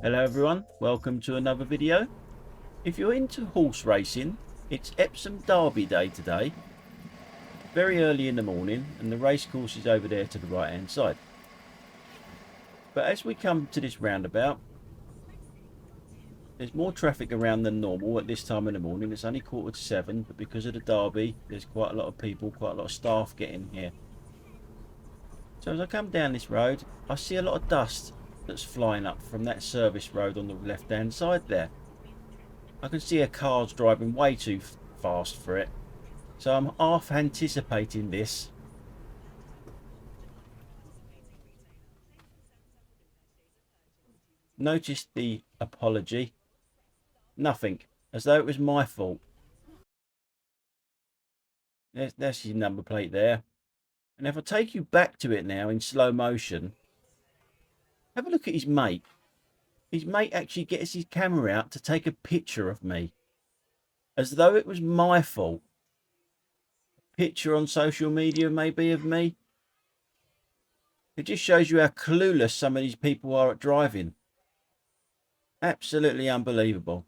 Hello everyone, welcome to another video. If you're into horse racing, it's Epsom Derby day today. Very early in the morning, and the race course is over there to the right hand side. But as we come to this roundabout, there's more traffic around than normal at this time in the morning. It's only 6:45, but because of the Derby, there's quite a lot of people, quite a lot of staff getting here. So as I come down this road, I see a lot of dust that's flying up from that service road on the left hand side there. I can see a car's driving way too fast for it, so I'm half anticipating this. Notice the apology. Nothing, as though it was my fault. There's his number plate there. And if I take you back to it now in slow motion, have a look at his mate. His mate actually gets his camera out to take a picture of me, as though it was my fault. Picture on social media maybe of me. It just shows you how clueless some of these people are at driving. Absolutely unbelievable.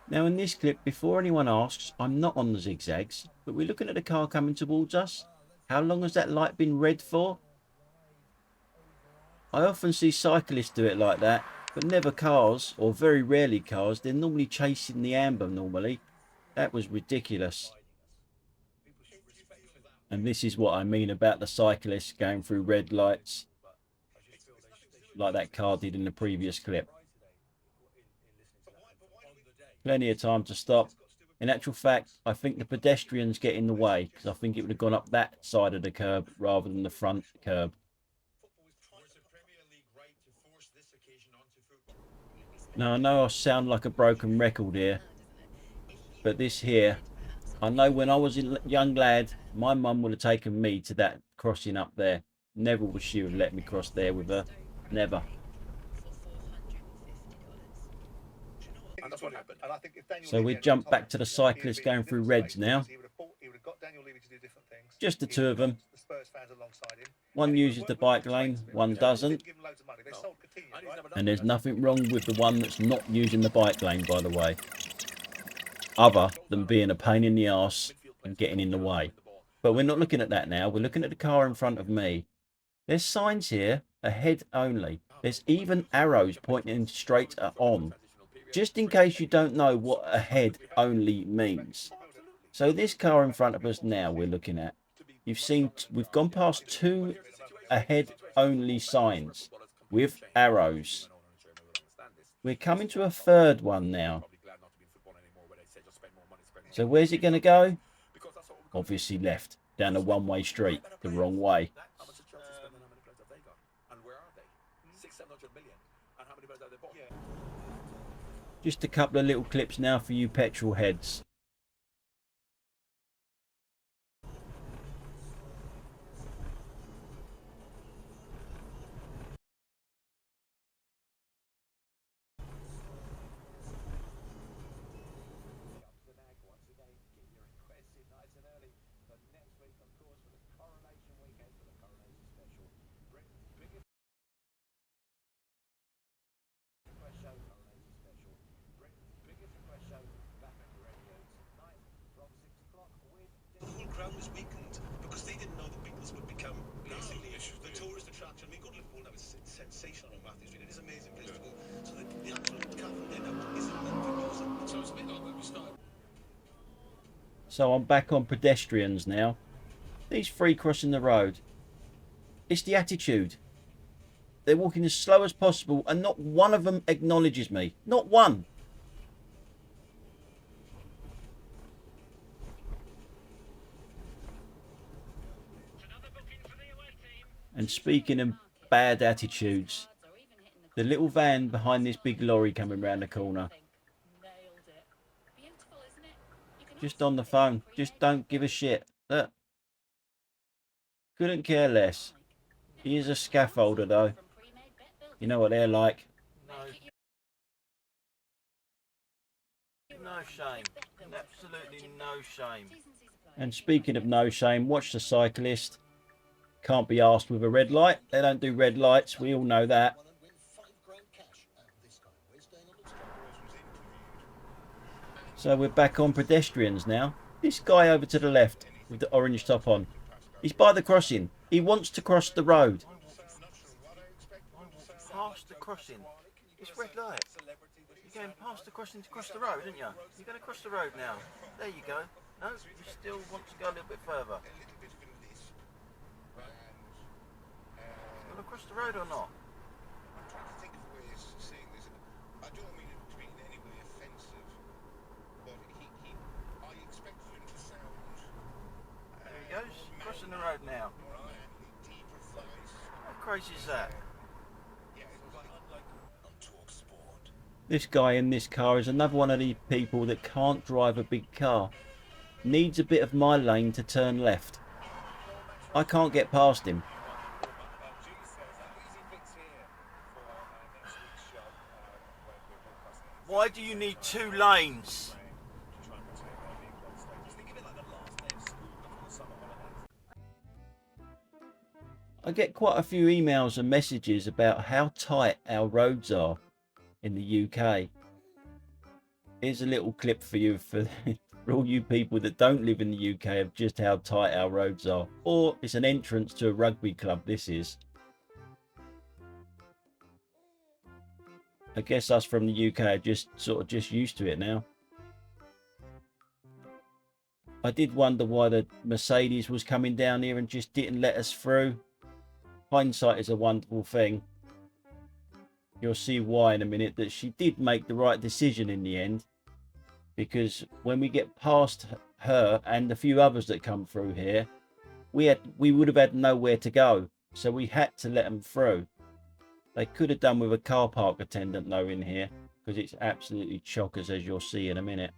Now in this clip, before anyone asks, I'm not on the zigzags, but we're looking at the car coming towards us. How long has that light been red for? I often see cyclists do it like that, but never cars, or very rarely cars. They're normally chasing the amber normally. That was ridiculous. And this is what I mean about the cyclists going through red lights, like that car did in the previous clip. Plenty of time to stop. In actual fact, I think the pedestrians get in the way, because I think it would have gone up that side of the curb rather than the front curb. Now I know I sound like a broken record here, but this here, I know when I was a young lad, my mum would have taken me to that crossing up there. Never would she have let me cross there with her. Never. So we jump back to the cyclists going through reds now. Just the two of them. One uses the bike lane, one doesn't. And there's nothing wrong with the one that's not using the bike lane, by the way, other than being a pain in the arse and getting in the way. But we're not looking at that now. We're looking at the car in front of me. There's signs here, ahead only. There's even arrows pointing straight on, just in case you don't know what ahead only means. So this car in front of us now we're looking at, you've seen, we've gone past two ahead only signs with arrows. We're coming to a third one now. So where's it going to go? Obviously left, down a one-way street, the wrong way. Just a couple of little clips now for you petrol heads. Was weakened because they didn't know the Beatles would become basically the tourist attraction. I mean, go to Liverpool now, it's sensational on Matthew Street. It is an amazing place to go. So the actual cavern there now isn't meant to go. So it's a bit like when we started. So I'm back on pedestrians now. These three crossing the road. It's the attitude. They're walking as slow as possible and not one of them acknowledges me. Not one. And speaking of bad attitudes, the little van behind this big lorry coming round the corner. Just on the phone. Just don't give a shit. Look. Couldn't care less. He is a scaffolder though. You know what they're like. No shame. Absolutely no shame. And speaking of no shame, watch the cyclist. can't be asked with a red light. They don't do red lights. We all know that. So we're back on pedestrians now. This guy over to the left with the orange top on. He's by the crossing. He wants to cross the road. Past the crossing. It's red light. You're going past the crossing to cross the road, aren't you? You're going to cross the road now. There you go. No, you still want to go a little bit further. You want to cross the road or not? I'm trying to think of ways of saying this. I don't mean it to be in any way offensive, but I expect him to sound. There he goes, crossing the road now. How crazy is that? This guy in this car is another one of these people that can't drive a big car. Needs a bit of my lane to turn left. I can't get past him. Why do you need 2 lanes? I get quite a few emails and messages about how tight our roads are in the UK. Here's a little clip for you for all you people that don't live in the UK of just how tight our roads are. Or it's an entrance to a rugby club, this is. I guess us from the UK are just used to it now. I did wonder why the Mercedes was coming down here and just didn't let us through. Hindsight is a wonderful thing. You'll see why in a minute, that she did make the right decision in the end, because when we get past her and a few others that come through here, we would have had nowhere to go, so we had to let them through. They could have done with a car park attendant though in here, because it's absolutely chockers, as you'll see in a minute.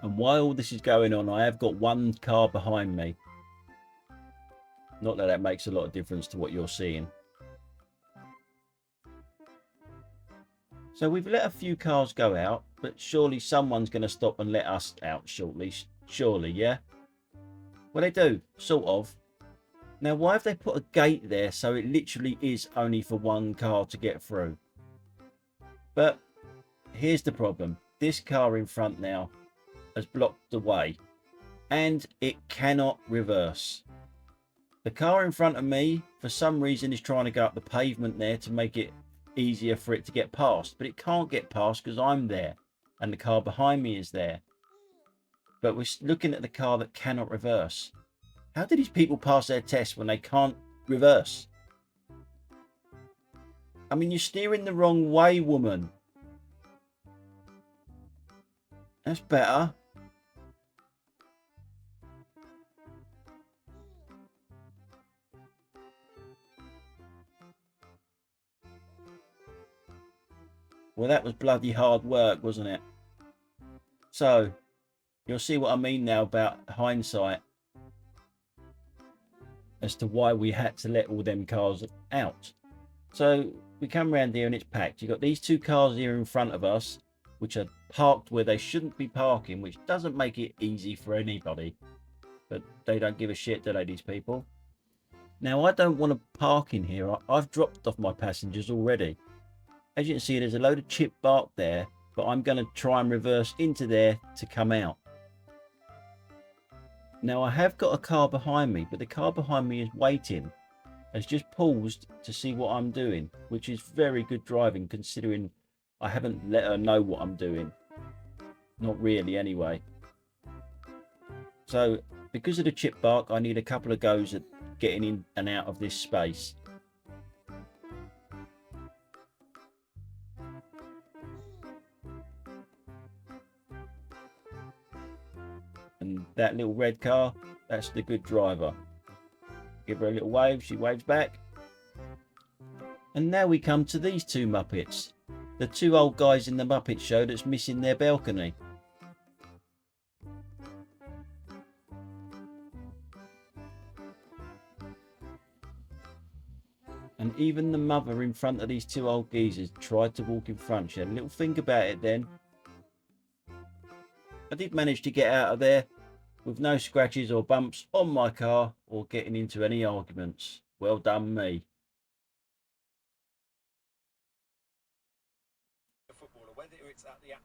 And while all this is going on, I have got one car behind me. Not that that makes a lot of difference to what you're seeing. So we've let a few cars go out, but surely someone's going to stop and let us out shortly. Surely, yeah? Well, they do, sort of. Now, why have they put a gate there so it literally is only for one car to get through? But here's the problem. This car in front now has blocked the way, and it cannot reverse. The car in front of me, for some reason, is trying to go up the pavement there to make it easier for it to get past, but it can't get past because I'm there and the car behind me is there. But we're looking at the car that cannot reverse. How do these people pass their test when they can't reverse? I mean, you're steering the wrong way, woman. That's better. Well, that was bloody hard work, wasn't it? So, you'll see what I mean now about hindsight as to why we had to let all them cars out. So, we come round here and it's packed. You've got these 2 cars here in front of us, which are parked where they shouldn't be parking, which doesn't make it easy for anybody. But they don't give a shit, do they, these people? Now, I don't want to park in here. I've dropped off my passengers already. As you can see, there's a load of chip bark there, but I'm going to try and reverse into there to come out. Now, I have got a car behind me, but the car behind me is waiting. Has just paused to see what I'm doing, which is very good driving considering I haven't let her know what I'm doing. Not really, anyway. So, because of the chip bark, I need a couple of goes at getting in and out of this space. And that little red car, that's the good driver. Give her a little wave, she waves back. And now we come to these 2 Muppets. The 2 old guys in the Muppet Show that's missing their balcony. And even the mother in front of these 2 old geezers tried to walk in front. She had a little think about it then. I did manage to get out of there, with no scratches or bumps on my car or getting into any arguments. Well done me.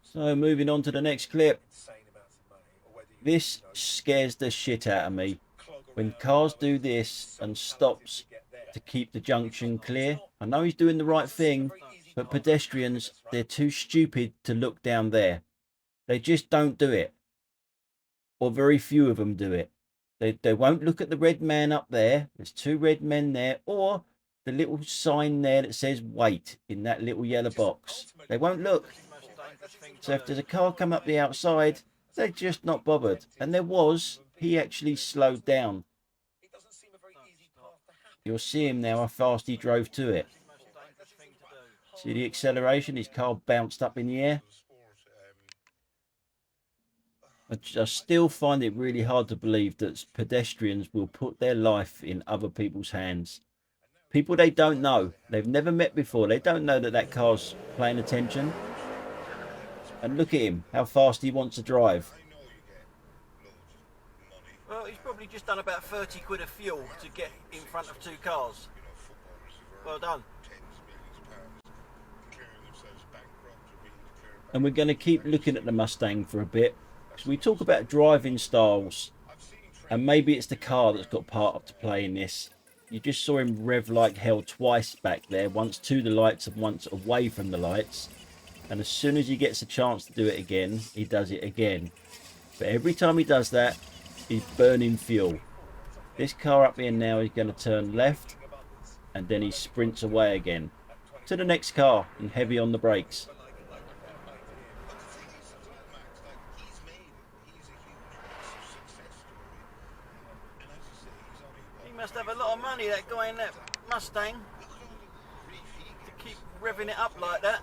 So moving on to the next clip. This scares the shit out of me. When cars do this and stops to keep the junction clear. I know he's doing the right thing, but pedestrians, they're too stupid to look down there. They just don't do it. Or very few of them do it. They won't look at the red man up there. There's 2 red men there. Or the little sign there that says wait in that little yellow box. They won't look. So if there's a car come up the outside, they're just not bothered. And there was, he actually slowed down. You'll see him now how fast he drove to it. See the acceleration? His car bounced up in the air. I still find it really hard to believe that pedestrians will put their life in other people's hands. People they don't know. They've never met before. They don't know that that car's paying attention. And look at him, how fast he wants to drive. Well, he's probably just done about 30 quid of fuel to get in front of 2 cars. Well done. And we're going to keep looking at the Mustang for a bit. So we talk about driving styles. And maybe it's the car that's got part to play in this. You just saw him rev like hell twice back there. Once to the lights and once away from the lights. And as soon as he gets a chance to do it again, he does it again. But every time he does that, he's burning fuel. This car up here now is going to turn left. And then he sprints away again. To the next car and heavy on the brakes. Must have a lot of money, that guy in that Mustang, to keep revving it up like that.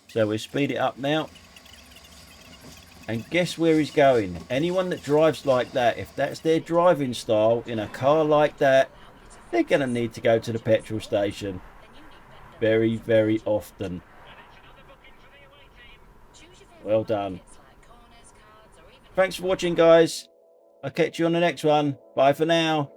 So we'll speed it up now. And guess where he's going? Anyone that drives like that, if that's their driving style in a car like that, they're going to need to go to the petrol station very, very often. Well done. Thanks for watching, guys. I'll catch you on the next one. Bye for now.